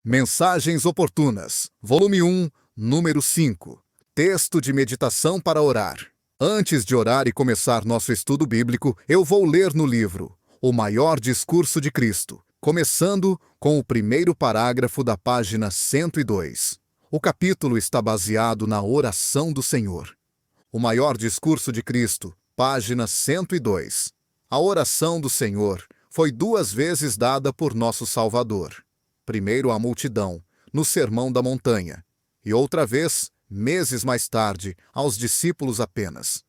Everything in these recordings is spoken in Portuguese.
Mensagens Oportunas, Volume 1, Número 5. Texto de meditação para orar. Antes de orar e começar nosso estudo bíblico, eu vou ler no livro O Maior Discurso de Cristo, começando com o primeiro parágrafo da página 102. O capítulo está baseado na oração do Senhor. O Maior Discurso de Cristo, página 102. A oração do Senhor foi 2 vezes dada por nosso Salvador. Primeiro à multidão, no Sermão da Montanha, e outra vez, meses mais tarde, aos discípulos apenas.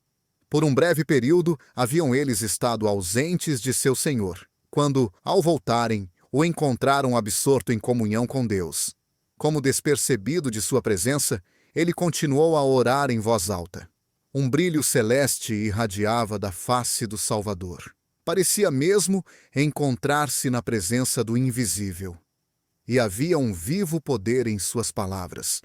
Por um breve período, haviam eles estado ausentes de seu Senhor, quando, ao voltarem, o encontraram absorto em comunhão com Deus. Como despercebido de sua presença, ele continuou a orar em voz alta. Um brilho celeste irradiava da face do Salvador. Parecia mesmo encontrar-se na presença do invisível. E havia um vivo poder em suas palavras,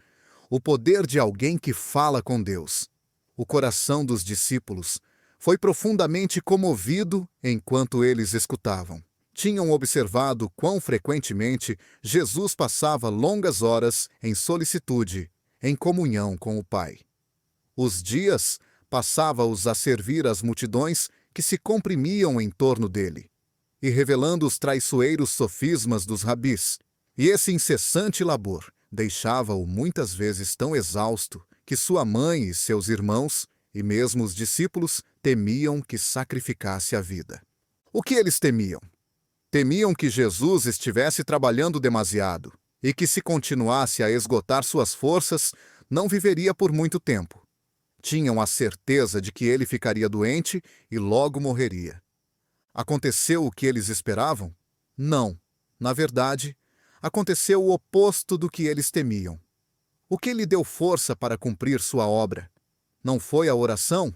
o poder de alguém que fala com Deus. O coração dos discípulos foi profundamente comovido enquanto eles escutavam. Tinham observado quão frequentemente Jesus passava longas horas em solicitude, em comunhão com o Pai. Os dias passava-os a servir as multidões que se comprimiam em torno dele, e revelando os traiçoeiros sofismas dos rabis. E esse incessante labor deixava-o muitas vezes tão exausto que sua mãe e seus irmãos, e mesmo os discípulos, temiam que sacrificasse a vida. O que eles temiam? Temiam que Jesus estivesse trabalhando demasiado e que, se continuasse a esgotar suas forças, não viveria por muito tempo. Tinham a certeza de que ele ficaria doente e logo morreria. Aconteceu o que eles esperavam? Não. Na verdade, aconteceu o oposto do que eles temiam. O que lhe deu força para cumprir sua obra? Não foi a oração?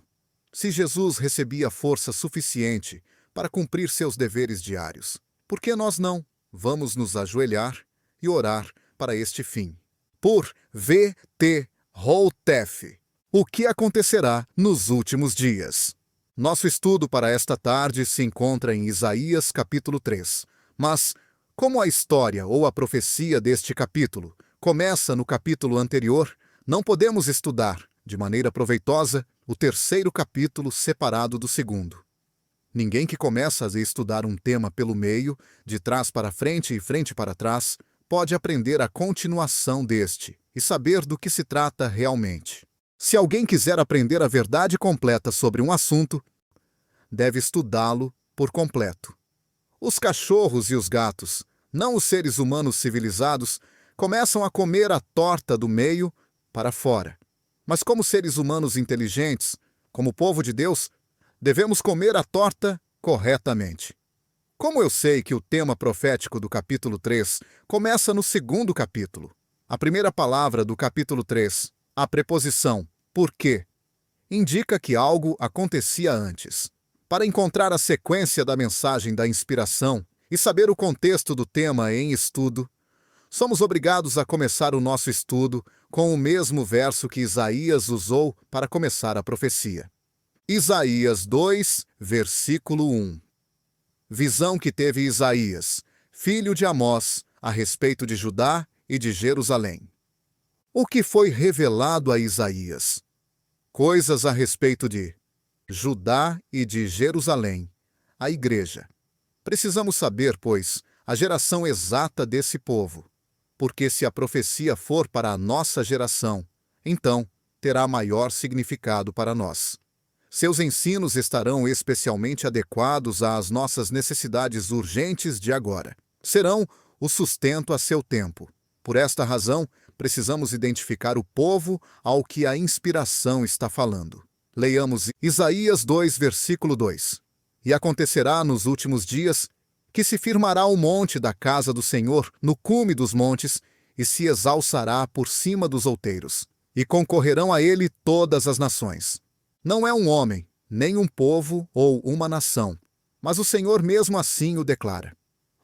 Se Jesus recebia força suficiente para cumprir seus deveres diários, por que nós não? Vamos nos ajoelhar e orar para este fim. Por V.T. Houteff. O que acontecerá nos últimos dias? Nosso estudo para esta tarde se encontra em Isaías capítulo 3, mas como a história ou a profecia deste capítulo começa no capítulo anterior, não podemos estudar, de maneira proveitosa, o 3º capítulo separado do 2º. Ninguém que começa a estudar um tema pelo meio, de trás para frente e frente para trás, pode aprender a continuação deste e saber do que se trata realmente. Se alguém quiser aprender a verdade completa sobre um assunto, deve estudá-lo por completo. Os cachorros e os gatos, não os seres humanos civilizados, começam a comer a torta do meio para fora. Mas como seres humanos inteligentes, como povo de Deus, devemos comer a torta corretamente. Como eu sei que o tema profético do capítulo 3 começa no 2º capítulo? A primeira palavra do capítulo 3, a preposição "por quê", indica que algo acontecia antes. Para encontrar a sequência da mensagem da inspiração e saber o contexto do tema em estudo, somos obrigados a começar o nosso estudo com o mesmo verso que Isaías usou para começar a profecia. Isaías 2, versículo 1. Visão que teve Isaías, filho de Amós, a respeito de Judá e de Jerusalém. O que foi revelado a Isaías? Coisas a respeito de Judá e de Jerusalém, a igreja. Precisamos saber, pois, a geração exata desse povo, porque se a profecia for para a nossa geração, então terá maior significado para nós. Seus ensinos estarão especialmente adequados às nossas necessidades urgentes de agora. Serão o sustento a seu tempo. Por esta razão, precisamos identificar o povo ao que a inspiração está falando. Leiamos Isaías 2, versículo 2. E acontecerá nos últimos dias que se firmará o monte da casa do Senhor no cume dos montes e se exalçará por cima dos outeiros, e concorrerão a ele todas as nações. Não é um homem, nem um povo ou uma nação, mas o Senhor mesmo assim o declara.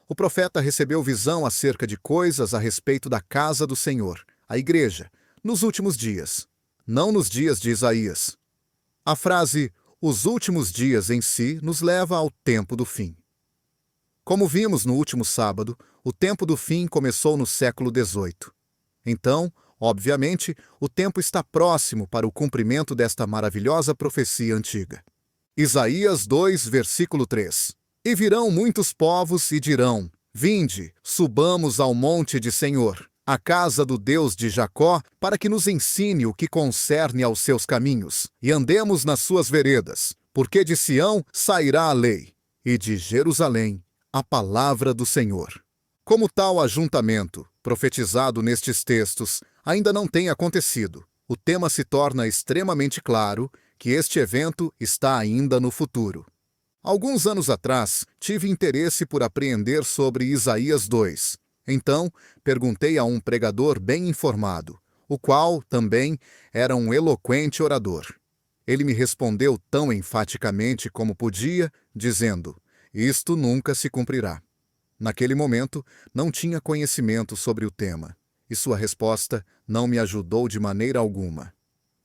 O profeta recebeu visão acerca de coisas a respeito da casa do Senhor, a igreja, nos últimos dias, não nos dias de Isaías. A frase "os últimos dias" em si nos leva ao tempo do fim. Como vimos no último sábado, O tempo do fim começou no século XVIII. Então, obviamente, o tempo está próximo para o cumprimento desta maravilhosa profecia antiga. Isaías 2, versículo 3. E virão muitos povos e dirão: Vinde, subamos ao monte de Senhor, à casa do Deus de Jacó, para que nos ensine o que concerne aos seus caminhos, e andemos nas suas veredas, porque de Sião sairá a lei, e de Jerusalém a palavra do Senhor. Como tal ajuntamento, profetizado nestes textos, ainda não tem acontecido, o tema se torna extremamente claro que este evento está ainda no futuro. Alguns anos atrás, tive interesse por apreender sobre Isaías 2. Então, perguntei a um pregador bem informado, o qual, também, era um eloquente orador. Ele me respondeu tão enfaticamente como podia, dizendo: isto nunca se cumprirá. Naquele momento, não tinha conhecimento sobre o tema, e sua resposta não me ajudou de maneira alguma.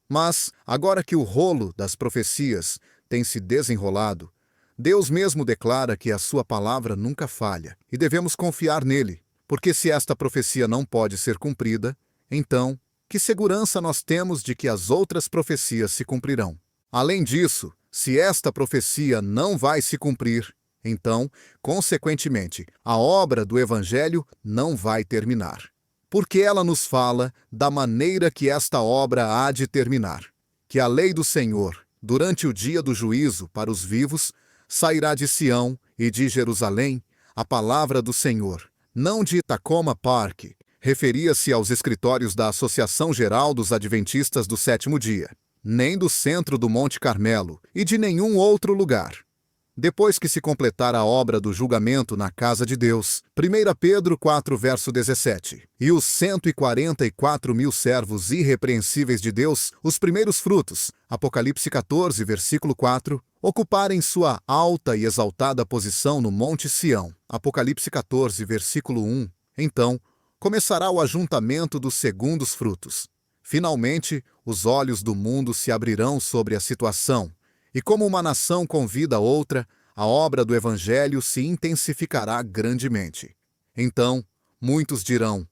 Mas, agora que o rolo das profecias tem se desenrolado, Deus mesmo declara que a sua palavra nunca falha, e devemos confiar nele, porque se esta profecia não pode ser cumprida, então, que segurança nós temos de que as outras profecias se cumprirão? Além disso, se esta profecia não vai se cumprir, então, consequentemente, a obra do Evangelho não vai terminar. Porque ela nos fala da maneira que esta obra há de terminar, que a lei do Senhor, durante o dia do juízo para os vivos, sairá de Sião e de Jerusalém a palavra do Senhor, não de Tacoma Park, referia-se aos escritórios da Associação Geral dos Adventistas do Sétimo Dia, nem do centro do Monte Carmelo e de nenhum outro lugar. Depois que se completar a obra do julgamento na casa de Deus, 1 Pedro 4, verso 17, e os 144 mil servos irrepreensíveis de Deus, os primeiros frutos, Apocalipse 14, versículo 4, ocuparem sua alta e exaltada posição no Monte Sião, Apocalipse 14, versículo 1, então começará o ajuntamento dos segundos frutos. Finalmente, os olhos do mundo se abrirão sobre a situação, e como uma nação convida outra, a obra do Evangelho se intensificará grandemente. Então, muitos dirão: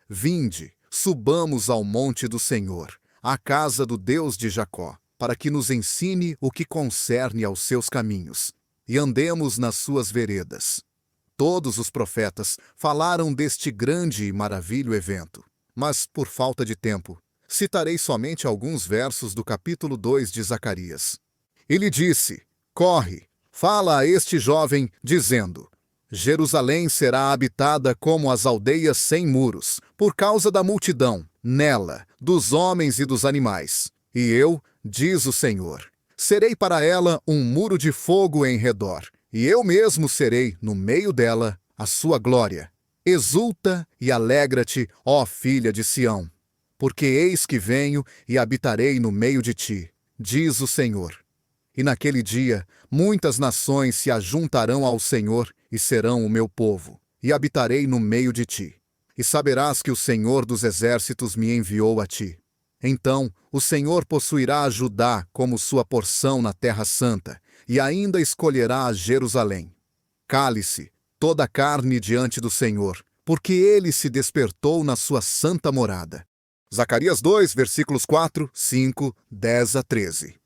Vinde, subamos ao monte do Senhor, à casa do Deus de Jacó, para que nos ensine o que concerne aos seus caminhos, e andemos nas suas veredas. Todos os profetas falaram deste grande e maravilhoso evento, mas, por falta de tempo, citarei somente alguns versos do capítulo 2 de Zacarias. Ele disse: Corre, fala a este jovem, dizendo: Jerusalém será habitada como as aldeias sem muros, por causa da multidão, nela, dos homens e dos animais. E eu, diz o Senhor, serei para ela um muro de fogo em redor, e eu mesmo serei, no meio dela, a sua glória. Exulta e alegra-te, ó filha de Sião, porque eis que venho e habitarei no meio de ti, diz o Senhor. E naquele dia, muitas nações se ajuntarão ao Senhor e serão o meu povo, e habitarei no meio de ti. E saberás que o Senhor dos exércitos me enviou a ti. Então, o Senhor possuirá a Judá como sua porção na terra santa, e ainda escolherá a Jerusalém. Cale-se toda a carne diante do Senhor, porque ele se despertou na sua santa morada. Zacarias 2, versículos 4, 5, 10 a 13.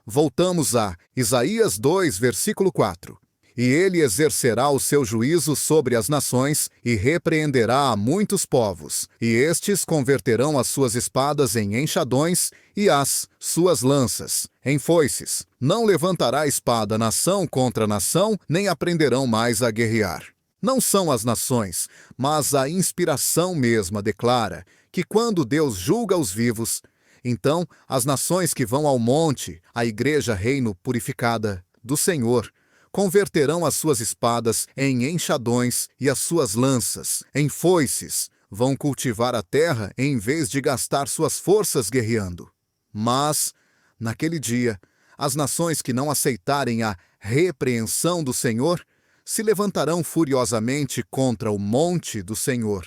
Voltamos a Isaías 2, versículo 4. E ele exercerá o seu juízo sobre as nações e repreenderá a muitos povos, e estes converterão as suas espadas em enxadões e as suas lanças em foices. Não levantará espada nação contra nação, nem aprenderão mais a guerrear. Não são as nações, mas a inspiração mesma declara que quando Deus julga os vivos, então as nações que vão ao monte, a igreja reino purificada do Senhor, converterão as suas espadas em enxadões e as suas lanças em foices, vão cultivar a terra em vez de gastar suas forças guerreando. Mas, naquele dia, as nações que não aceitarem a repreensão do Senhor se levantarão furiosamente contra o monte do Senhor,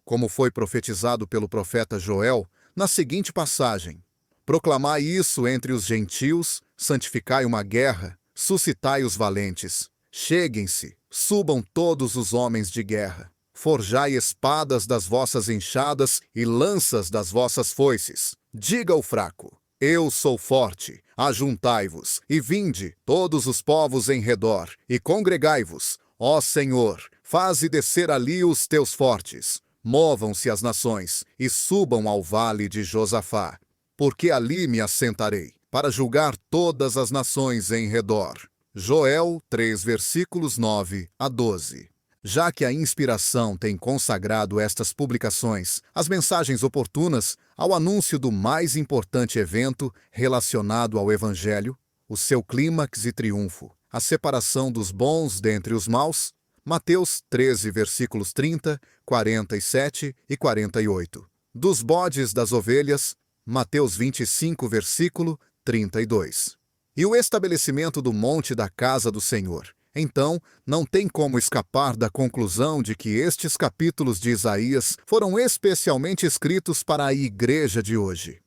como foi profetizado pelo profeta Joel, na seguinte passagem: Proclamai isso entre os gentios, santificai uma guerra, suscitai os valentes. Cheguem-se, subam todos os homens de guerra. Forjai espadas das vossas enxadas e lanças das vossas foices. Diga ao fraco: eu sou forte. Ajuntai-vos e vinde, todos os povos em redor, e congregai-vos. Ó Senhor, faze descer ali os teus fortes. Movam-se as nações e subam ao vale de Josafá, porque ali me assentarei, para julgar todas as nações em redor. Joel 3, versículos 9 a 12. Já que a inspiração tem consagrado estas publicações, as mensagens oportunas, ao anúncio do mais importante evento relacionado ao Evangelho, o seu clímax e triunfo, a separação dos bons dentre os maus, Mateus 13, versículos 30, 47 e 48. Dos bodes das ovelhas, Mateus 25, versículo 32. E o estabelecimento do monte da casa do Senhor. Então, não tem como escapar da conclusão de que estes capítulos de Isaías foram especialmente escritos para a igreja de hoje.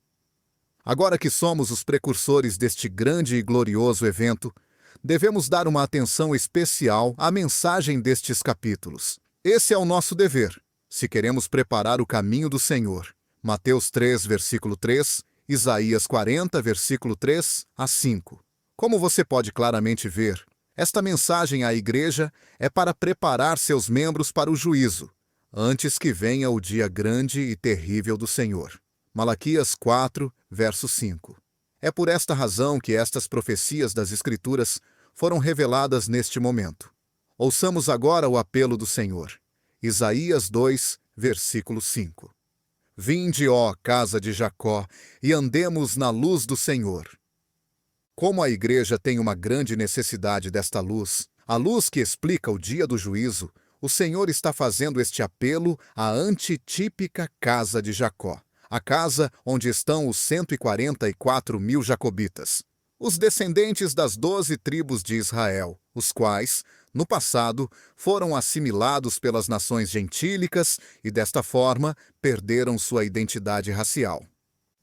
Agora que somos os precursores deste grande e glorioso evento, devemos dar uma atenção especial à mensagem destes capítulos. Esse é o nosso dever, se queremos preparar o caminho do Senhor. Mateus 3, versículo 3, Isaías 40, versículo 3 a 5. Como você pode claramente ver, esta mensagem à igreja é para preparar seus membros para o juízo, antes que venha o dia grande e terrível do Senhor. Malaquias 4, verso 5. É por esta razão que estas profecias das Escrituras foram reveladas neste momento. Ouçamos agora o apelo do Senhor. Isaías 2, versículo 5. Vinde, ó casa de Jacó, e andemos na luz do Senhor. Como a igreja tem uma grande necessidade desta luz, a luz que explica o dia do juízo, o Senhor está fazendo este apelo à antitípica casa de Jacó, a casa onde estão os 144 mil jacobitas, os descendentes das 12 tribos de Israel, os quais, no passado, foram assimilados pelas nações gentílicas e, desta forma, perderam sua identidade racial.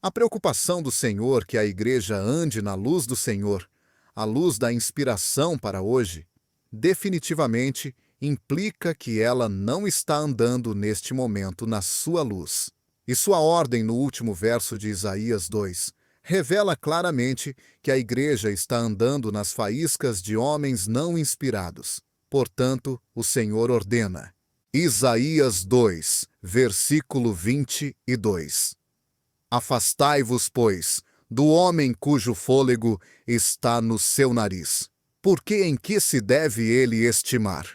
A preocupação do Senhor que a igreja ande na luz do Senhor, a luz da inspiração para hoje, definitivamente implica que ela não está andando neste momento na sua luz. E sua ordem no último verso de Isaías 2 revela claramente que a igreja está andando nas faíscas de homens não inspirados. Portanto, o Senhor ordena. Isaías 2, versículo 22. Afastai-vos, pois, do homem cujo fôlego está no seu nariz, porque em que se deve ele estimar?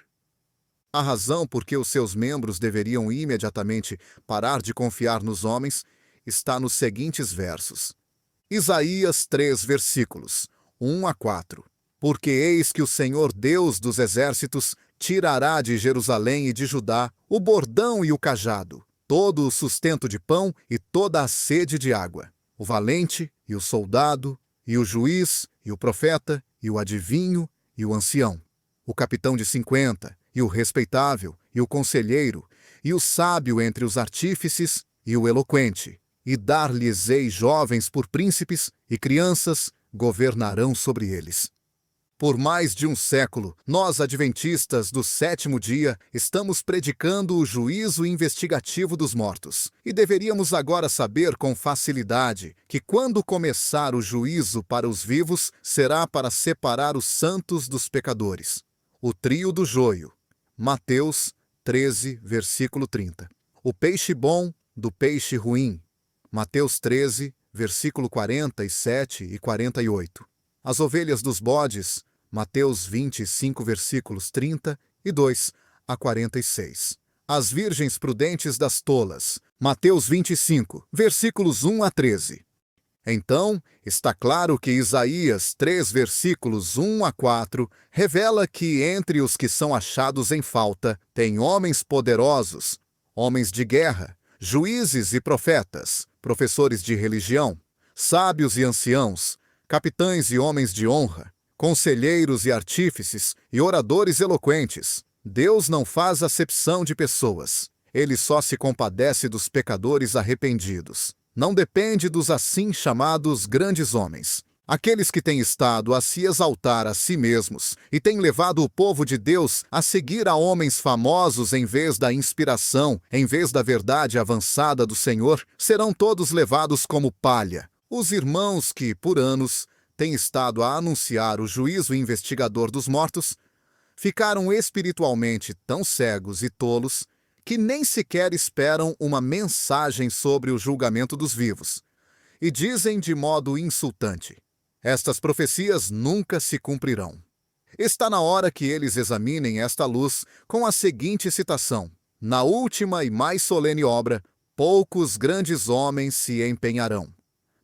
A razão por que os seus membros deveriam imediatamente parar de confiar nos homens está nos seguintes versos. Isaías 3, versículos 1 a 4. Porque eis que o Senhor Deus dos exércitos tirará de Jerusalém e de Judá o bordão e o cajado, todo o sustento de pão e toda a sede de água, o valente e o soldado, e o juiz, e o profeta, e o adivinho, e o ancião, o capitão de 50, e o respeitável, e o conselheiro, e o sábio entre os artífices, e o eloquente, e dar-lhes-ei jovens por príncipes, e crianças governarão sobre eles. Por mais de um século, nós, adventistas do sétimo dia, estamos predicando o juízo investigativo dos mortos. E deveríamos agora saber com facilidade que quando começar o juízo para os vivos, será para separar os santos dos pecadores. O trio do joio. Mateus 13, versículo 30. O peixe bom do peixe ruim. Mateus 13, versículo 47 e 48. As ovelhas dos bodes, Mateus 25, versículos 32 a 46. As virgens prudentes das tolas, Mateus 25, versículos 1 a 13. Então, está claro que Isaías 3, versículos 1 a 4, revela que entre os que são achados em falta, tem homens poderosos, homens de guerra, juízes e profetas, professores de religião, sábios e anciãos, capitães e homens de honra, conselheiros e artífices e oradores eloquentes. Deus não faz acepção de pessoas. Ele só se compadece dos pecadores arrependidos. Não depende dos assim chamados grandes homens. Aqueles que têm estado a se exaltar a si mesmos e têm levado o povo de Deus a seguir a homens famosos em vez da inspiração, em vez da verdade avançada do Senhor, serão todos levados como palha. Os irmãos que, por anos, têm estado a anunciar o juízo investigador dos mortos, ficaram espiritualmente tão cegos e tolos que nem sequer esperam uma mensagem sobre o julgamento dos vivos, e dizem de modo insultante: estas profecias nunca se cumprirão. Está na hora que eles examinem esta luz com a seguinte citação: na última e mais solene obra, poucos grandes homens se empenharão.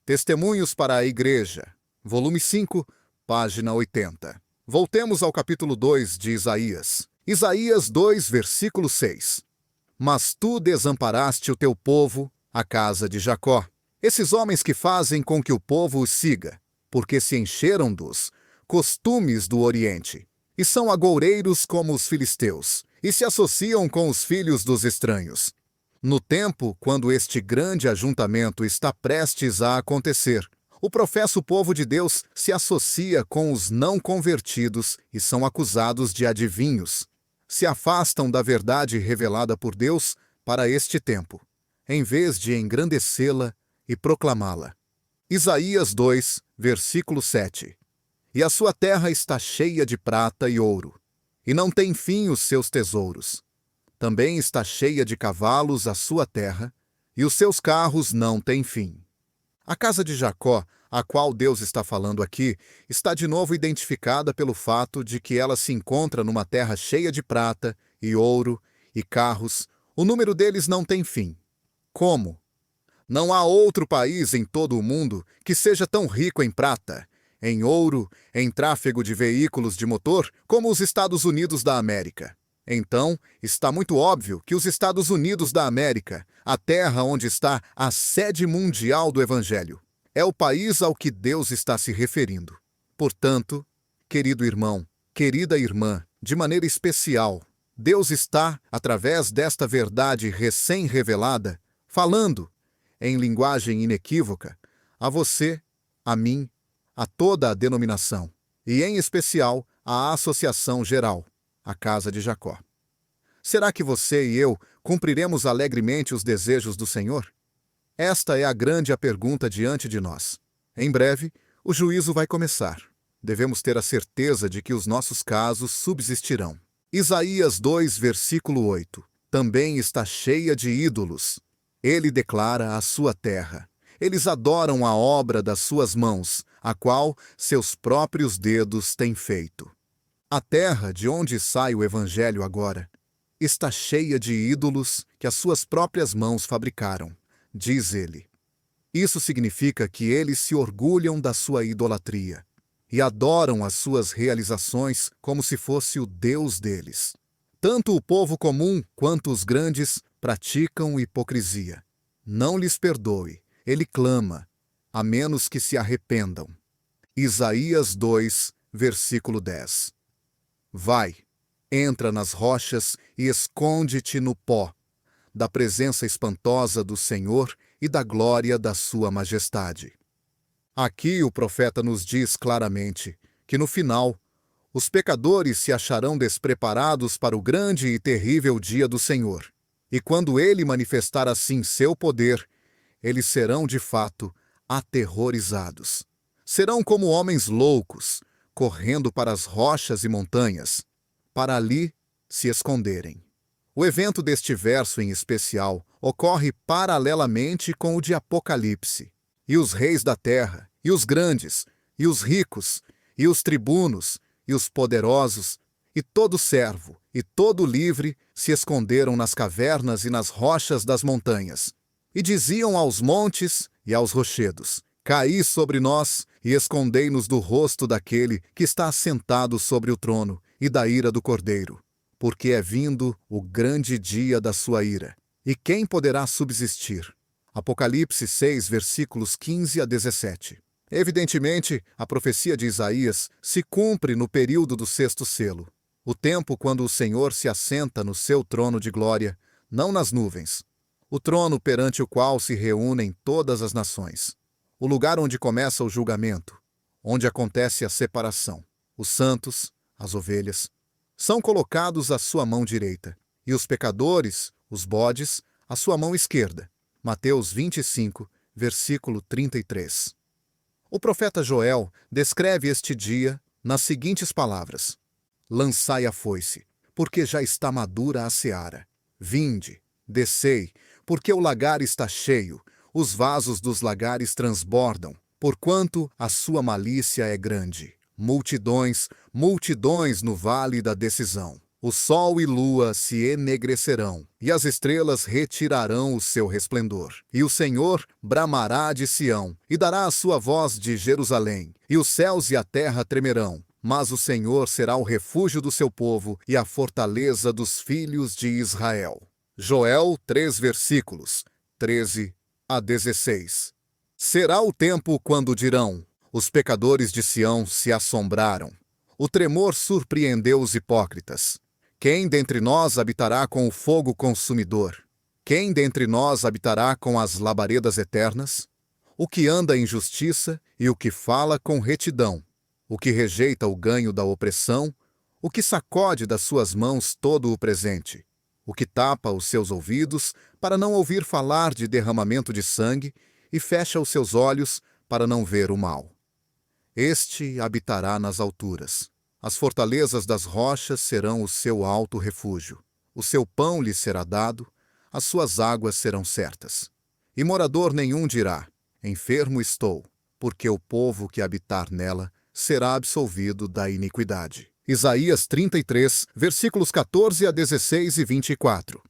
Testemunhos para a Igreja, volume 5, página 80. Voltemos ao capítulo 2 de Isaías. Isaías 2, versículo 6. Mas tu desamparaste o teu povo, a casa de Jacó. Esses homens que fazem com que o povo os siga, porque se encheram dos costumes do Oriente, e são agoureiros como os filisteus, e se associam com os filhos dos estranhos. No tempo, quando este grande ajuntamento está prestes a acontecer, o professo povo de Deus se associa com os não convertidos e são acusados de adivinhos. Se afastam da verdade revelada por Deus para este tempo, em vez de engrandecê-la e proclamá-la. Isaías 2, versículo 7. E a sua terra está cheia de prata e ouro, e não tem fim os seus tesouros. Também está cheia de cavalos a sua terra, e os seus carros não têm fim. A casa de Jacó, a qual Deus está falando aqui, está de novo identificada pelo fato de que ela se encontra numa terra cheia de prata e ouro e carros. O número deles não tem fim. Como? Não há outro país em todo o mundo que seja tão rico em prata, em ouro, em tráfego de veículos de motor, como os Estados Unidos da América. Então, está muito óbvio que os Estados Unidos da América, a terra onde está a sede mundial do Evangelho, é o país ao que Deus está se referindo. Portanto, querido irmão, querida irmã, de maneira especial, Deus está, através desta verdade recém-revelada, falando, em linguagem inequívoca, a você, a mim, a toda a denominação, e em especial à Associação Geral, a Casa de Jacó. Será que você e eu cumpriremos alegremente os desejos do Senhor? Esta é a grande pergunta diante de nós. Em breve, o juízo vai começar. Devemos ter a certeza de que os nossos casos subsistirão. Isaías 2, versículo 8. Também está cheia de ídolos. Ele declara a sua terra. Eles adoram a obra das suas mãos, a qual seus próprios dedos têm feito. A terra de onde sai o Evangelho agora está cheia de ídolos que as suas próprias mãos fabricaram, diz ele. Isso significa que eles se orgulham da sua idolatria e adoram as suas realizações como se fosse o Deus deles. Tanto o povo comum quanto os grandes praticam hipocrisia. Não lhes perdoe, ele clama, a menos que se arrependam. Isaías 2, versículo 10. Vai, entra nas rochas e esconde-te no pó, da presença espantosa do Senhor e da glória da sua majestade. Aqui o profeta nos diz claramente que no final, os pecadores se acharão despreparados para o grande e terrível dia do Senhor. E quando ele manifestar assim seu poder, eles serão de fato aterrorizados. Serão como homens loucos, correndo para as rochas e montanhas, para ali se esconderem. O evento deste verso em especial ocorre paralelamente com o de Apocalipse. E os reis da terra, e os grandes, e os ricos, e os tribunos, e os poderosos, e todo servo, e todo livre se esconderam nas cavernas e nas rochas das montanhas. E diziam aos montes e aos rochedos: caí sobre nós e escondei-nos do rosto daquele que está assentado sobre o trono e da ira do Cordeiro, porque é vindo o grande dia da sua ira. E quem poderá subsistir? Apocalipse 6, versículos 15 a 17. Evidentemente, a profecia de Isaías se cumpre no período do sexto selo, o tempo quando o Senhor se assenta no seu trono de glória, não nas nuvens, o trono perante o qual se reúnem todas as nações, o lugar onde começa o julgamento, onde acontece a separação. Os santos, as ovelhas, são colocados à sua mão direita, e os pecadores, os bodes, à sua mão esquerda. Mateus 25, versículo 33. O profeta Joel descreve este dia nas seguintes palavras: lançai a foice, porque já está madura a seara. Vinde, descei, porque o lagar está cheio, os vasos dos lagares transbordam, porquanto a sua malícia é grande. Multidões, multidões no vale da decisão. O sol e lua se enegrecerão, e as estrelas retirarão o seu resplendor. E o Senhor bramará de Sião, e dará a sua voz de Jerusalém, e os céus e a terra tremerão. Mas o Senhor será o refúgio do seu povo e a fortaleza dos filhos de Israel. Joel 3 versículos, 13 a 16. Será o tempo quando dirão: os pecadores de Sião se assombraram. O tremor surpreendeu os hipócritas. Quem dentre nós habitará com o fogo consumidor? Quem dentre nós habitará com as labaredas eternas? O que anda em justiça e o que fala com retidão, o que rejeita o ganho da opressão, o que sacode das suas mãos todo o presente, o que tapa os seus ouvidos para não ouvir falar de derramamento de sangue e fecha os seus olhos para não ver o mal. Este habitará nas alturas. As fortalezas das rochas serão o seu alto refúgio. O seu pão lhe será dado, as suas águas serão certas. E morador nenhum dirá: enfermo estou, porque o povo que habitar nela será absolvido da iniquidade. Isaías 33, versículos 14 a 16 e 24.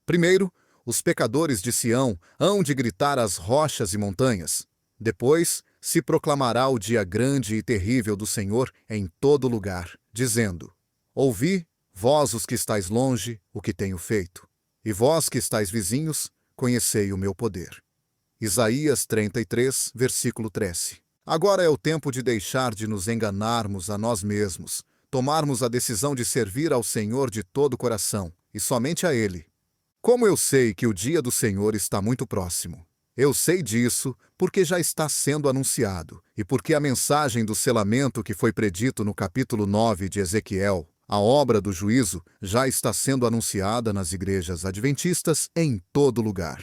Primeiro, os pecadores de Sião hão de gritar às rochas e montanhas. Depois, se proclamará o dia grande e terrível do Senhor em todo lugar, dizendo: ouvi, vós os que estáis longe, o que tenho feito, e vós que estáis vizinhos, conhecei o meu poder. Isaías 33, versículo 13. Agora é o tempo de deixar de nos enganarmos a nós mesmos, tomarmos a decisão de servir ao Senhor de todo o coração, e somente a Ele. Como eu sei que o dia do Senhor está muito próximo? Eu sei disso porque já está sendo anunciado, e porque a mensagem do selamento que foi predito no capítulo 9 de Ezequiel, a obra do juízo, já está sendo anunciada nas igrejas adventistas em todo lugar.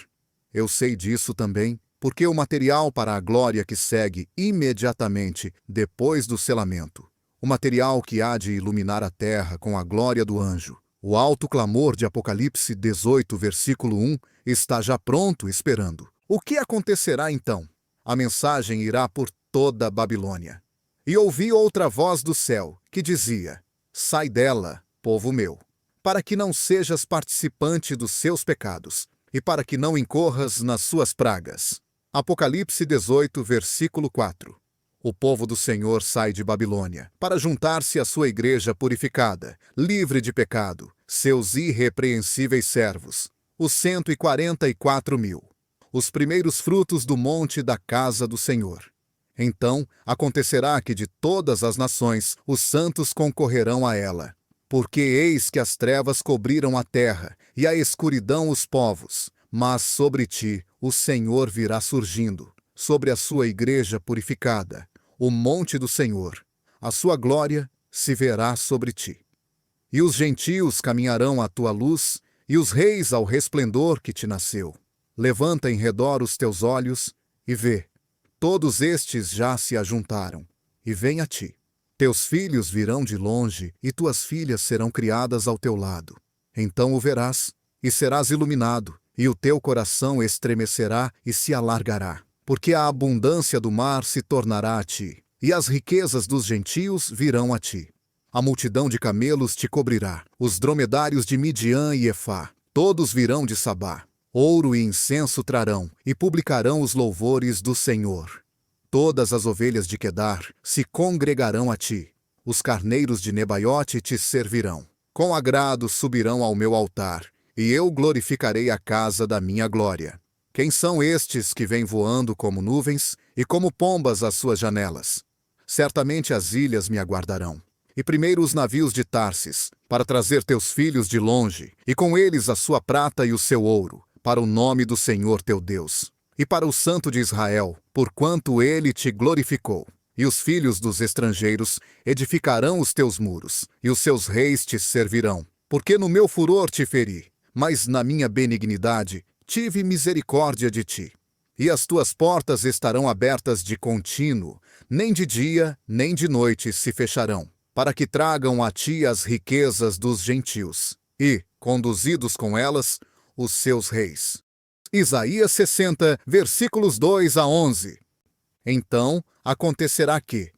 Eu sei disso também porque o material para a glória que segue imediatamente depois do selamento, o material que há de iluminar a terra com a glória do anjo, o alto clamor de Apocalipse 18, versículo 1, está já pronto esperando. O que acontecerá então? A mensagem irá por toda a Babilônia. E ouvi outra voz do céu, que dizia: sai dela, povo meu, para que não sejas participante dos seus pecados, e para que não incorras nas suas pragas. Apocalipse 18, versículo 4. O povo do Senhor sai de Babilônia, para juntar-se à sua igreja purificada, livre de pecado, seus irrepreensíveis servos, os 144.000. Os primeiros frutos do monte da casa do Senhor. Então acontecerá que de todas as nações os santos concorrerão a ela. Porque eis que as trevas cobriram a terra, e a escuridão os povos. Mas sobre ti o Senhor virá surgindo, sobre a sua igreja purificada, o monte do Senhor. A sua glória se verá sobre ti. E os gentios caminharão à tua luz, e os reis ao resplendor que te nasceu. Levanta em redor os teus olhos e vê. Todos estes já se ajuntaram, e vêm a ti. Teus filhos virão de longe, e tuas filhas serão criadas ao teu lado. Então o verás, e serás iluminado, e o teu coração estremecerá e se alargará. Porque a abundância do mar se tornará a ti, e as riquezas dos gentios virão a ti. A multidão de camelos te cobrirá, os dromedários de Midian e Efá, todos virão de Sabá. Ouro e incenso trarão, e publicarão os louvores do Senhor. Todas as ovelhas de Quedar se congregarão a ti. Os carneiros de Nebaiote te servirão. Com agrado subirão ao meu altar, e eu glorificarei a casa da minha glória. Quem são estes que vêm voando como nuvens, e como pombas às suas janelas? Certamente as ilhas me aguardarão. E primeiro os navios de Tarsis, para trazer teus filhos de longe, e com eles a sua prata e o seu ouro, para o nome do Senhor teu Deus, e para o Santo de Israel, porquanto ele te glorificou. E os filhos dos estrangeiros edificarão os teus muros, e os seus reis te servirão. Porque no meu furor te feri, mas na minha benignidade tive misericórdia de ti. E as tuas portas estarão abertas de contínuo, nem de dia, nem de noite se fecharão, para que tragam a ti as riquezas dos gentios, e, conduzidos com elas, os seus reis. Isaías 60, versículos 2 a 11. Então acontecerá que,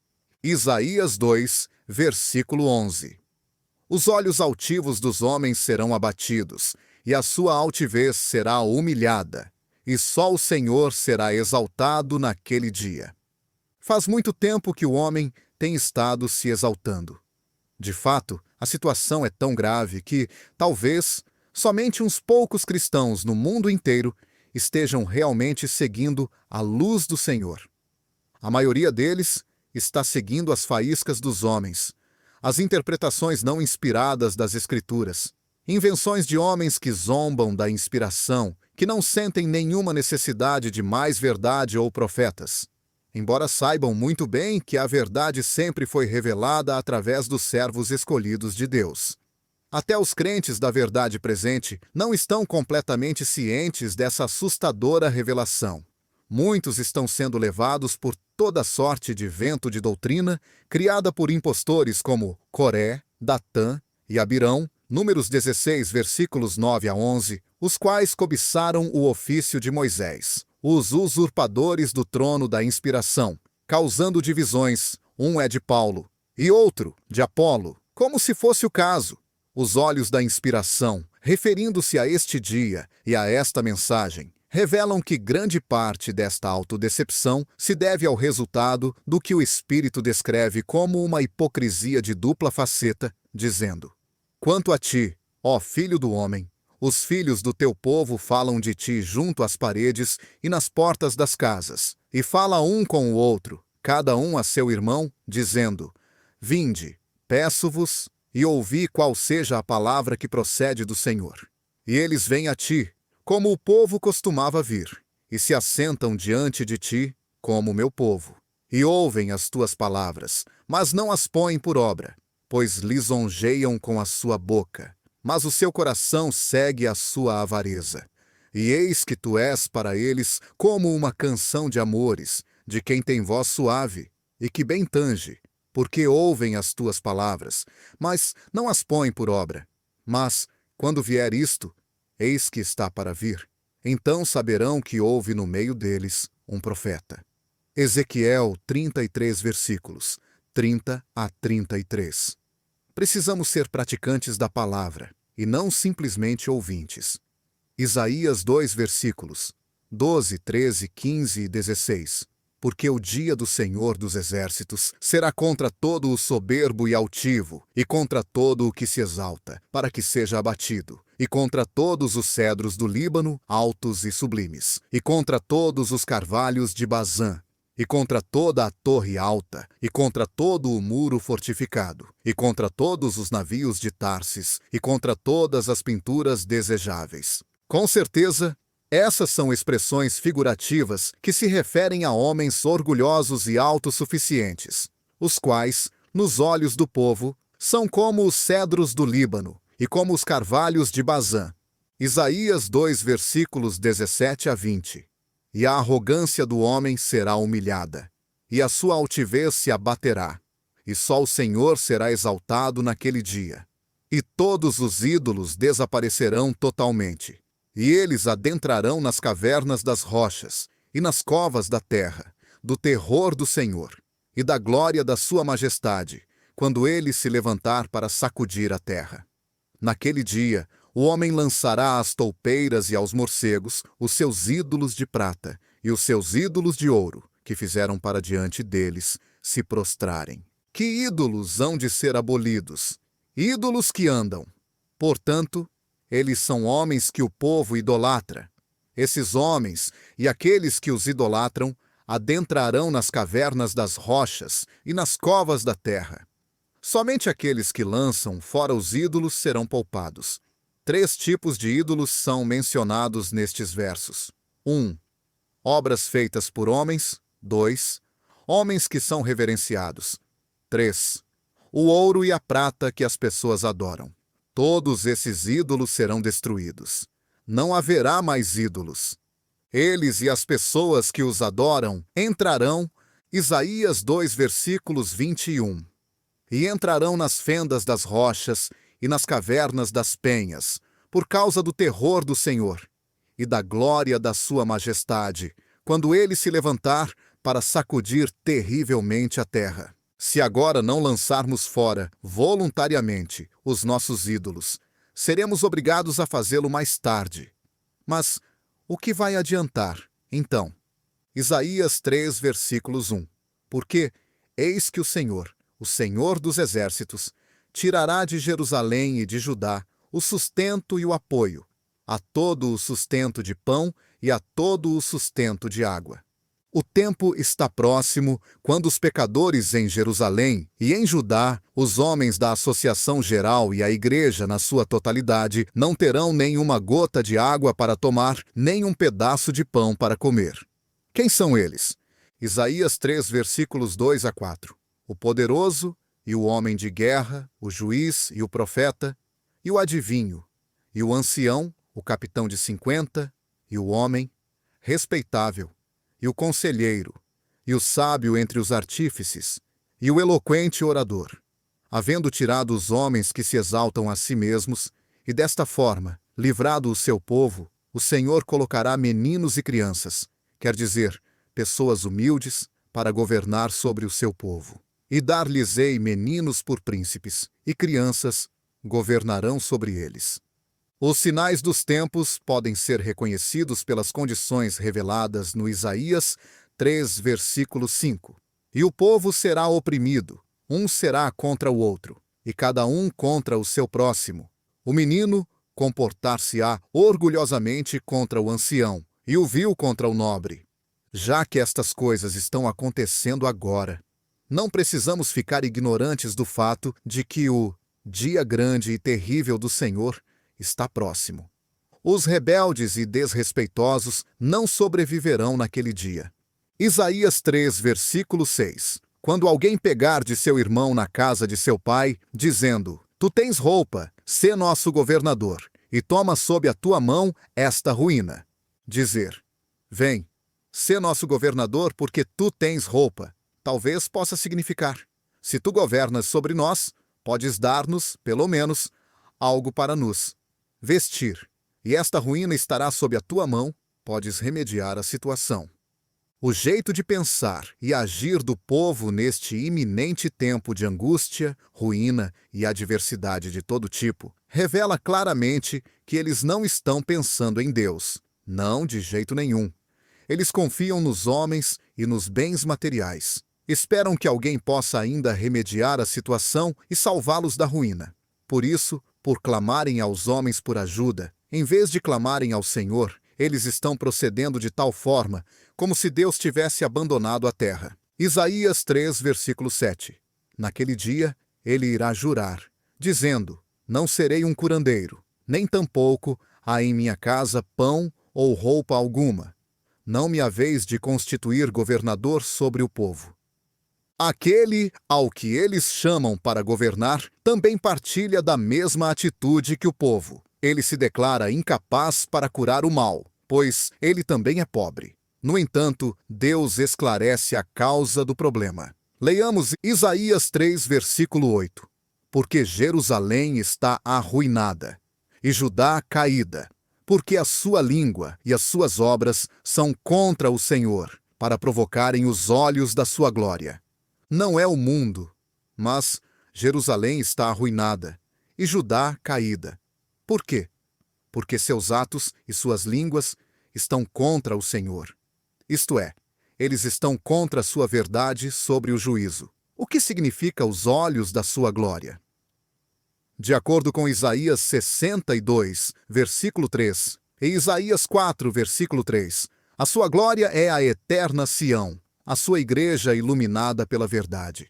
Isaías 2, versículo 11. Os olhos altivos dos homens serão abatidos, e a sua altivez será humilhada, e só o Senhor será exaltado naquele dia. Faz muito tempo que o homem tem estado se exaltando. De fato, a situação é tão grave que, talvez, somente uns poucos cristãos no mundo inteiro estejam realmente seguindo a luz do Senhor. A maioria deles está seguindo as faíscas dos homens, as interpretações não inspiradas das Escrituras, invenções de homens que zombam da inspiração, que não sentem nenhuma necessidade de mais verdade ou profetas, embora saibam muito bem que a verdade sempre foi revelada através dos servos escolhidos de Deus. Até os crentes da verdade presente não estão completamente cientes dessa assustadora revelação. Muitos estão sendo levados por toda sorte de vento de doutrina criada por impostores como Coré, Datã e Abirão, Números 16, versículos 9 a 11, os quais cobiçaram o ofício de Moisés, os usurpadores do trono da inspiração, causando divisões, um é de Paulo e outro de Apolo, como se fosse o caso. Os olhos da inspiração, referindo-se a este dia e a esta mensagem, revelam que grande parte desta autodecepção se deve ao resultado do que o Espírito descreve como uma hipocrisia de dupla faceta, dizendo: Quanto a ti, ó filho do homem, os filhos do teu povo falam de ti junto às paredes e nas portas das casas, e fala um com o outro, cada um a seu irmão, dizendo: Vinde, peço-vos, e ouvi qual seja a palavra que procede do Senhor. E eles vêm a ti, como o povo costumava vir, e se assentam diante de ti, como o meu povo, e ouvem as tuas palavras, mas não as põem por obra, pois lisonjeiam com a sua boca, mas o seu coração segue a sua avareza. E eis que tu és para eles como uma canção de amores, de quem tem voz suave, e que bem tange, porque ouvem as tuas palavras, mas não as põem por obra. Mas, quando vier isto, eis que está para vir, então saberão que houve no meio deles um profeta. Ezequiel 33 versículos, 30 a 33. Precisamos ser praticantes da palavra, e não simplesmente ouvintes. Isaías 2 versículos, 12, 13, 15 e 16. Porque o dia do Senhor dos Exércitos será contra todo o soberbo e altivo, e contra todo o que se exalta, para que seja abatido, e contra todos os cedros do Líbano, altos e sublimes, e contra todos os carvalhos de Bazã, e contra toda a torre alta, e contra todo o muro fortificado, e contra todos os navios de Tarsis, e contra todas as pinturas desejáveis. Com certeza, essas são expressões figurativas que se referem a homens orgulhosos e autossuficientes, os quais, nos olhos do povo, são como os cedros do Líbano e como os carvalhos de Bazã. Isaías 2, versículos 17 a 20. E a arrogância do homem será humilhada, e a sua altivez se abaterá, e só o Senhor será exaltado naquele dia. E todos os ídolos desaparecerão totalmente. E eles adentrarão nas cavernas das rochas e nas covas da terra, do terror do Senhor e da glória da sua majestade, quando ele se levantar para sacudir a terra. Naquele dia, o homem lançará às toupeiras e aos morcegos os seus ídolos de prata e os seus ídolos de ouro, que fizeram para diante deles se prostrarem. Que ídolos hão de ser abolidos? Ídolos que andam. Portanto, eles são homens que o povo idolatra. Esses homens e aqueles que os idolatram adentrarão nas cavernas das rochas e nas covas da terra. Somente aqueles que lançam fora os ídolos serão poupados. 3 tipos de ídolos são mencionados nestes versos. 1. Obras feitas por homens. 2. homens que são reverenciados. 3. O ouro e a prata que as pessoas adoram. Todos esses ídolos serão destruídos. Não haverá mais ídolos. Eles e as pessoas que os adoram entrarão, Isaías 2, versículos 21. E entrarão nas fendas das rochas e nas cavernas das penhas, por causa do terror do Senhor e da glória da sua majestade, quando ele se levantar para sacudir terrivelmente a terra. Se agora não lançarmos fora, voluntariamente, os nossos ídolos, seremos obrigados a fazê-lo mais tarde. Mas o que vai adiantar, então? Isaías 3, versículos 1. Porque eis que o Senhor dos exércitos, tirará de Jerusalém e de Judá o sustento e o apoio, a todo o sustento de pão e a todo o sustento de água. O tempo está próximo quando os pecadores em Jerusalém e em Judá, os homens da Associação Geral e a Igreja na sua totalidade, não terão nenhuma gota de água para tomar, nem um pedaço de pão para comer. Quem são eles? Isaías 3, versículos 2 a 4. O poderoso e o homem de guerra, o juiz e o profeta, e o adivinho, e o ancião, o capitão de 50, e o homem respeitável, e o conselheiro, e o sábio entre os artífices, e o eloquente orador, havendo tirado os homens que se exaltam a si mesmos, e desta forma, livrado o seu povo, o Senhor colocará meninos e crianças, quer dizer, pessoas humildes, para governar sobre o seu povo. E dar-lhes-ei meninos por príncipes, e crianças governarão sobre eles. Os sinais dos tempos podem ser reconhecidos pelas condições reveladas no Isaías 3, versículo 5. E o povo será oprimido, um será contra o outro, e cada um contra o seu próximo. O menino comportar-se-á orgulhosamente contra o ancião, e o vil contra o nobre. Já que estas coisas estão acontecendo agora, não precisamos ficar ignorantes do fato de que o dia grande e terrível do Senhor está próximo. Os rebeldes e desrespeitosos não sobreviverão naquele dia. Isaías 3, versículo 6. Quando alguém pegar de seu irmão na casa de seu pai, dizendo: Tu tens roupa, sê nosso governador, e toma sob a tua mão esta ruína. Dizer: Vem, sê nosso governador porque tu tens roupa. Talvez possa significar: se tu governas sobre nós, podes dar-nos, pelo menos, algo para nos vestir, e esta ruína estará sob a tua mão, podes remediar a situação. O jeito de pensar e agir do povo neste iminente tempo de angústia, ruína e adversidade de todo tipo revela claramente que eles não estão pensando em Deus. Não, de jeito nenhum. Eles confiam nos homens e nos bens materiais. Esperam que alguém possa ainda remediar a situação e salvá-los da ruína. Por isso, por clamarem aos homens por ajuda, em vez de clamarem ao Senhor, eles estão procedendo de tal forma como se Deus tivesse abandonado a terra. Isaías 3, versículo 7. Naquele dia, ele irá jurar, dizendo: Não serei um curandeiro, nem tampouco há em minha casa pão ou roupa alguma. Não me haveis de constituir governador sobre o povo. Aquele ao que eles chamam para governar também partilha da mesma atitude que o povo. Ele se declara incapaz para curar o mal, pois ele também é pobre. No entanto, Deus esclarece a causa do problema. Leiamos Isaías 3, versículo 8. Porque Jerusalém está arruinada, e Judá caída, porque a sua língua e as suas obras são contra o Senhor, para provocarem os olhos da sua glória. Não é o mundo, mas Jerusalém está arruinada, e Judá caída. Por quê? Porque seus atos e suas línguas estão contra o Senhor. Isto é, eles estão contra a sua verdade sobre o juízo. O que significa os olhos da sua glória? De acordo com Isaías 62, versículo 3, e Isaías 4, versículo 3, a sua glória é a eterna Sião, a sua igreja iluminada pela verdade.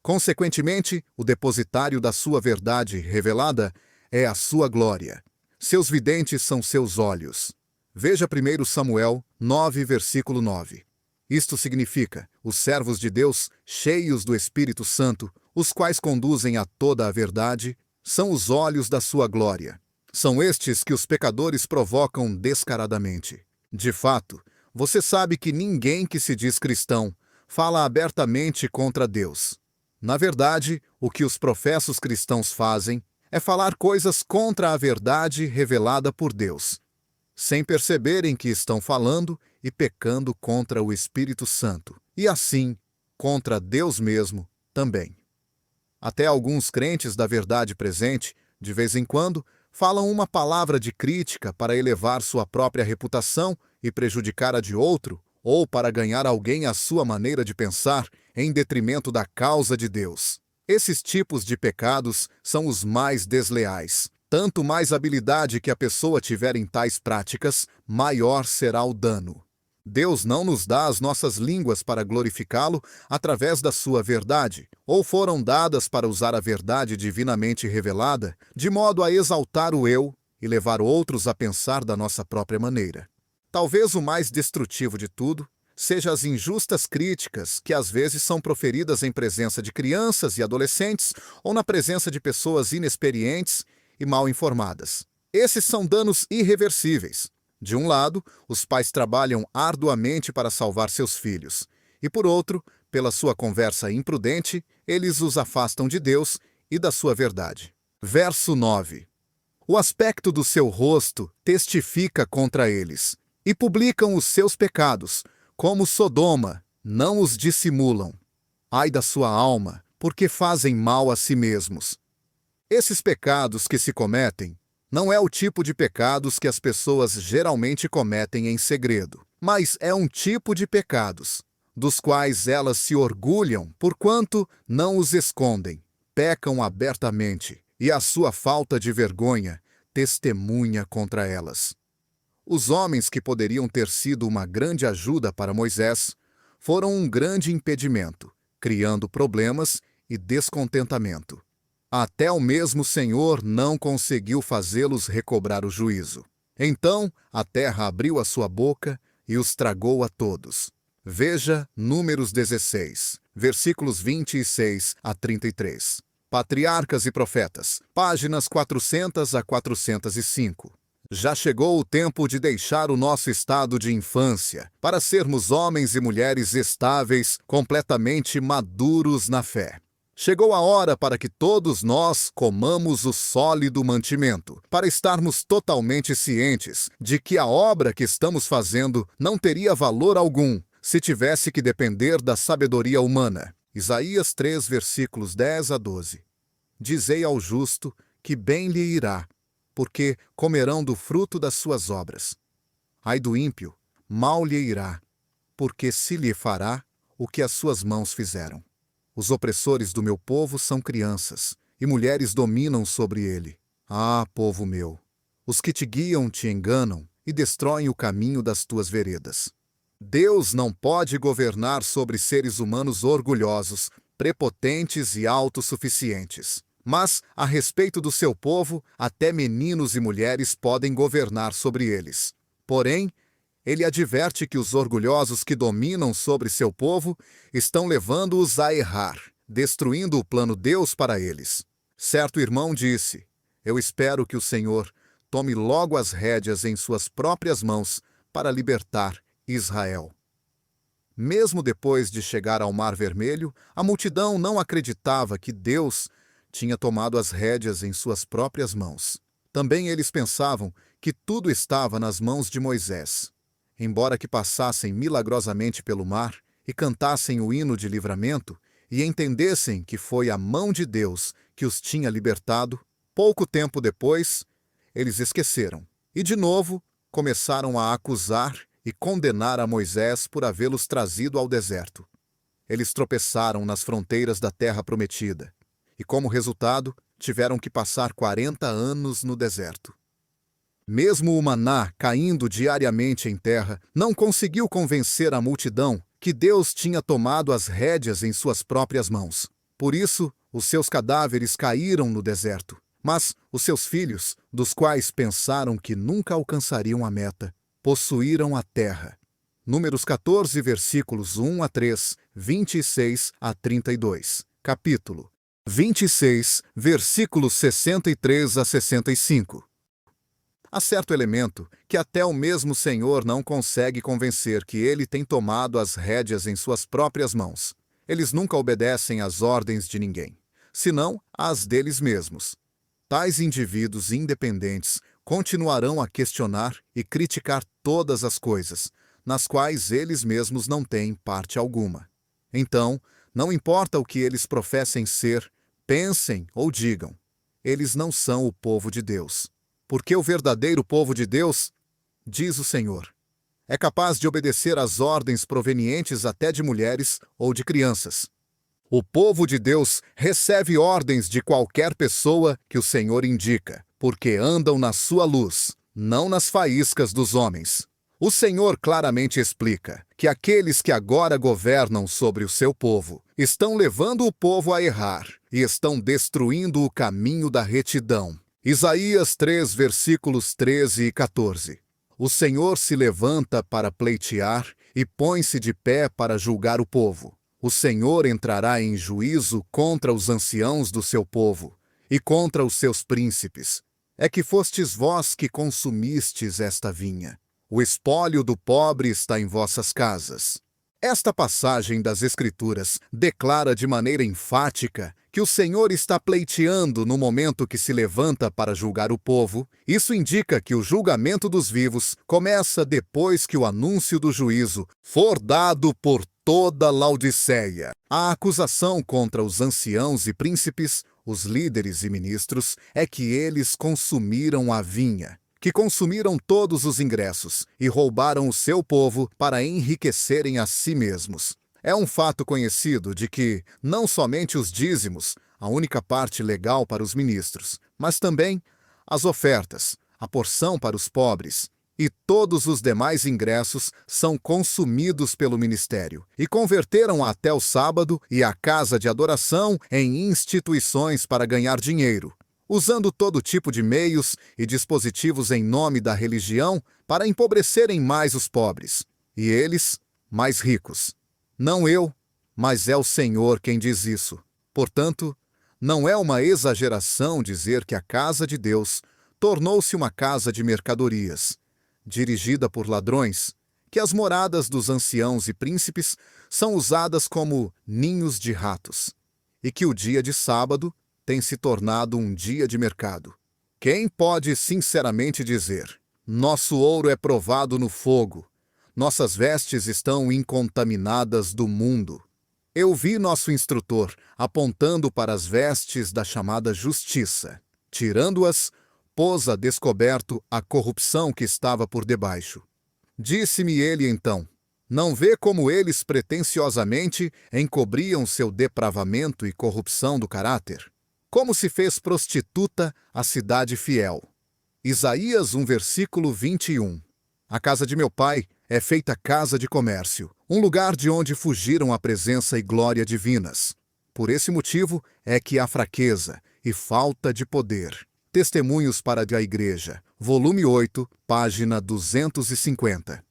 Consequentemente, o depositário da sua verdade revelada é a sua glória. Seus videntes são seus olhos. Veja 1 Samuel 9, versículo 9. Isto significa, os servos de Deus, cheios do Espírito Santo, os quais conduzem a toda a verdade, são os olhos da sua glória. São estes que os pecadores provocam descaradamente. De fato, você sabe que ninguém que se diz cristão fala abertamente contra Deus. Na verdade, o que os professos cristãos fazem é falar coisas contra a verdade revelada por Deus, sem perceberem que estão falando e pecando contra o Espírito Santo, e assim, contra Deus mesmo também. Até alguns crentes da verdade presente, de vez em quando, falam uma palavra de crítica para elevar sua própria reputação e prejudicar a de outro, ou para ganhar alguém à sua maneira de pensar, em detrimento da causa de Deus. Esses tipos de pecados são os mais desleais. Tanto mais habilidade que a pessoa tiver em tais práticas, maior será o dano. Deus não nos dá as nossas línguas para glorificá-lo através da sua verdade, ou foram dadas para usar a verdade divinamente revelada, de modo a exaltar o eu e levar outros a pensar da nossa própria maneira. Talvez o mais destrutivo de tudo seja as injustas críticas que às vezes são proferidas em presença de crianças e adolescentes ou na presença de pessoas inexperientes e mal informadas. Esses são danos irreversíveis. De um lado, os pais trabalham arduamente para salvar seus filhos, e por outro, pela sua conversa imprudente, eles os afastam de Deus e da sua verdade. Verso 9. O aspecto do seu rosto testifica contra eles, e publicam os seus pecados, como Sodoma, não os dissimulam. Ai da sua alma, porque fazem mal a si mesmos. Esses pecados que se cometem não é o tipo de pecados que as pessoas geralmente cometem em segredo, mas é um tipo de pecados, dos quais elas se orgulham, porquanto não os escondem, pecam abertamente, e a sua falta de vergonha testemunha contra elas. Os homens que poderiam ter sido uma grande ajuda para Moisés foram um grande impedimento, criando problemas e descontentamento. Até o mesmo Senhor não conseguiu fazê-los recobrar o juízo. Então a terra abriu a sua boca e os tragou a todos. Veja Números 16, versículos 26 a 33. Patriarcas e Profetas, páginas 400 a 405. Já chegou o tempo de deixar o nosso estado de infância, para sermos homens e mulheres estáveis, completamente maduros na fé. Chegou a hora para que todos nós comamos o sólido mantimento, para estarmos totalmente cientes de que a obra que estamos fazendo não teria valor algum se tivesse que depender da sabedoria humana. Isaías 3, versículos 10 a 12. Dizei ao justo que bem lhe irá, porque comerão do fruto das suas obras. Ai do ímpio, mal lhe irá, porque se lhe fará o que as suas mãos fizeram. Os opressores do meu povo são crianças, e mulheres dominam sobre ele. Ah, povo meu, os que te guiam te enganam e destroem o caminho das tuas veredas. Deus não pode governar sobre seres humanos orgulhosos, prepotentes e autossuficientes. Mas, a respeito do seu povo, até meninos e mulheres podem governar sobre eles. Porém, ele adverte que os orgulhosos que dominam sobre seu povo estão levando-os a errar, destruindo o plano Deus para eles. Certo irmão disse: eu espero que o Senhor tome logo as rédeas em suas próprias mãos para libertar Israel. Mesmo depois de chegar ao Mar Vermelho, a multidão não acreditava que Deus tinha tomado as rédeas em suas próprias mãos. Também eles pensavam que tudo estava nas mãos de Moisés. Embora que passassem milagrosamente pelo mar e cantassem o hino de livramento e entendessem que foi a mão de Deus que os tinha libertado, pouco tempo depois, eles esqueceram e, de novo, começaram a acusar e condenar a Moisés por havê-los trazido ao deserto. Eles tropeçaram nas fronteiras da terra prometida e, como resultado, tiveram que passar 40 anos no deserto. Mesmo o maná caindo diariamente em terra não conseguiu convencer a multidão que Deus tinha tomado as rédeas em suas próprias mãos. Por isso, os seus cadáveres caíram no deserto. Mas os seus filhos, dos quais pensaram que nunca alcançariam a meta, possuíram a terra. Números 14, versículos 1 a 3, 26 a 32. Capítulo 26, versículos 63 a 65. Há certo elemento que até o mesmo Senhor não consegue convencer que ele tem tomado as rédeas em suas próprias mãos. Eles nunca obedecem às ordens de ninguém, senão às deles mesmos. Tais indivíduos independentes continuarão a questionar e criticar todas as coisas, nas quais eles mesmos não têm parte alguma. Então, não importa o que eles professem ser, pensem ou digam, eles não são o povo de Deus. Porque o verdadeiro povo de Deus, diz o Senhor, é capaz de obedecer às ordens provenientes até de mulheres ou de crianças. O povo de Deus recebe ordens de qualquer pessoa que o Senhor indica, porque andam na sua luz, não nas faíscas dos homens. O Senhor claramente explica que aqueles que agora governam sobre o seu povo estão levando o povo a errar e estão destruindo o caminho da retidão. Isaías 3, versículos 13 e 14. O Senhor se levanta para pleitear e põe-se de pé para julgar o povo. O Senhor entrará em juízo contra os anciãos do seu povo e contra os seus príncipes. É que fostes vós que consumistes esta vinha. O espólio do pobre está em vossas casas. Esta passagem das Escrituras declara de maneira enfática que o Senhor está pleiteando no momento que se levanta para julgar o povo. Isso indica que o julgamento dos vivos começa depois que o anúncio do juízo for dado por toda Laodiceia. A acusação contra os anciãos e príncipes, os líderes e ministros, é que eles consumiram a vinha, que consumiram todos os ingressos e roubaram o seu povo para enriquecerem a si mesmos. É um fato conhecido de que não somente os dízimos, a única parte legal para os ministros, mas também as ofertas, a porção para os pobres, e todos os demais ingressos são consumidos pelo ministério e converteram até o sábado e a casa de adoração em instituições para ganhar dinheiro, usando todo tipo de meios e dispositivos em nome da religião para empobrecerem mais os pobres, e eles mais ricos. Não eu, mas é o Senhor quem diz isso. Portanto, não é uma exageração dizer que a casa de Deus tornou-se uma casa de mercadorias, dirigida por ladrões, que as moradas dos anciãos e príncipes são usadas como ninhos de ratos, e que o dia de sábado tem se tornado um dia de mercado. Quem pode sinceramente dizer: nosso ouro é provado no fogo, nossas vestes estão incontaminadas do mundo? Eu vi nosso instrutor apontando para as vestes da chamada justiça. Tirando-as, pôs a descoberto a corrupção que estava por debaixo. Disse-me ele então: não vê como eles pretensiosamente encobriam seu depravamento e corrupção do caráter? Como se fez prostituta a cidade fiel. Isaías 1, versículo 21. A casa de meu pai é feita casa de comércio, um lugar de onde fugiram a presença e glória divinas. Por esse motivo é que há fraqueza e falta de poder. Testemunhos para a Igreja, volume 8, página 250.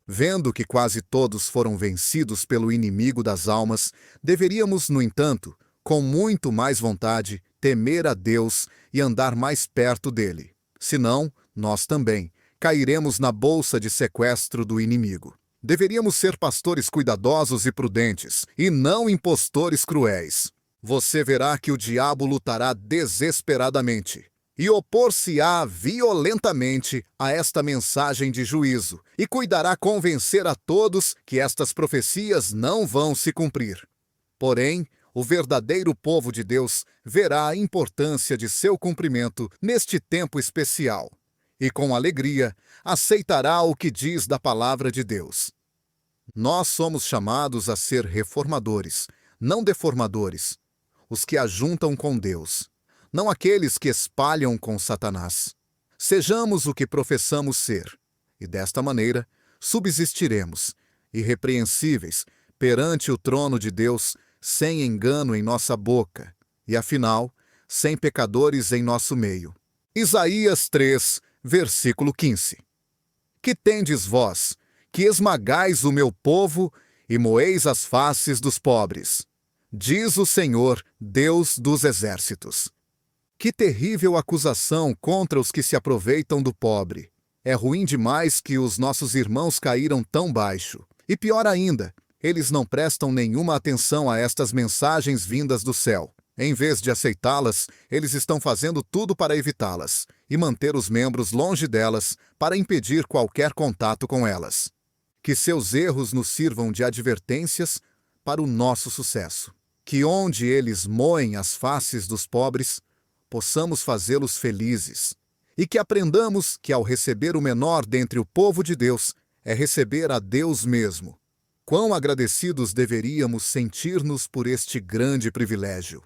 Vendo que quase todos foram vencidos pelo inimigo das almas, deveríamos, no entanto, com muito mais vontade, temer a Deus e andar mais perto dele. Senão, nós também cairemos na bolsa de sequestro do inimigo. Deveríamos ser pastores cuidadosos e prudentes, e não impostores cruéis. Você verá que o diabo lutará desesperadamente e opor-se-á violentamente a esta mensagem de juízo, e cuidará convencer a todos que estas profecias não vão se cumprir. Porém, o verdadeiro povo de Deus verá a importância de seu cumprimento neste tempo especial, e com alegria aceitará o que diz da palavra de Deus. Nós somos chamados a ser reformadores, não deformadores, os que ajuntam com Deus, não aqueles que espalham com Satanás. Sejamos o que professamos ser, e desta maneira subsistiremos, irrepreensíveis, perante o trono de Deus, sem engano em nossa boca, e afinal, sem pecadores em nosso meio. Isaías 3, versículo 15. Que tendes vós, que esmagais o meu povo e moeis as faces dos pobres. Diz o Senhor, Deus dos exércitos. Que terrível acusação contra os que se aproveitam do pobre. É ruim demais que os nossos irmãos caíram tão baixo. E pior ainda, eles não prestam nenhuma atenção a estas mensagens vindas do céu. Em vez de aceitá-las, eles estão fazendo tudo para evitá-las e manter os membros longe delas para impedir qualquer contato com elas. Que seus erros nos sirvam de advertências para o nosso sucesso. Que onde eles moem as faces dos pobres, possamos fazê-los felizes. E que aprendamos que ao receber o menor dentre o povo de Deus, é receber a Deus mesmo. Quão agradecidos deveríamos sentir-nos por este grande privilégio.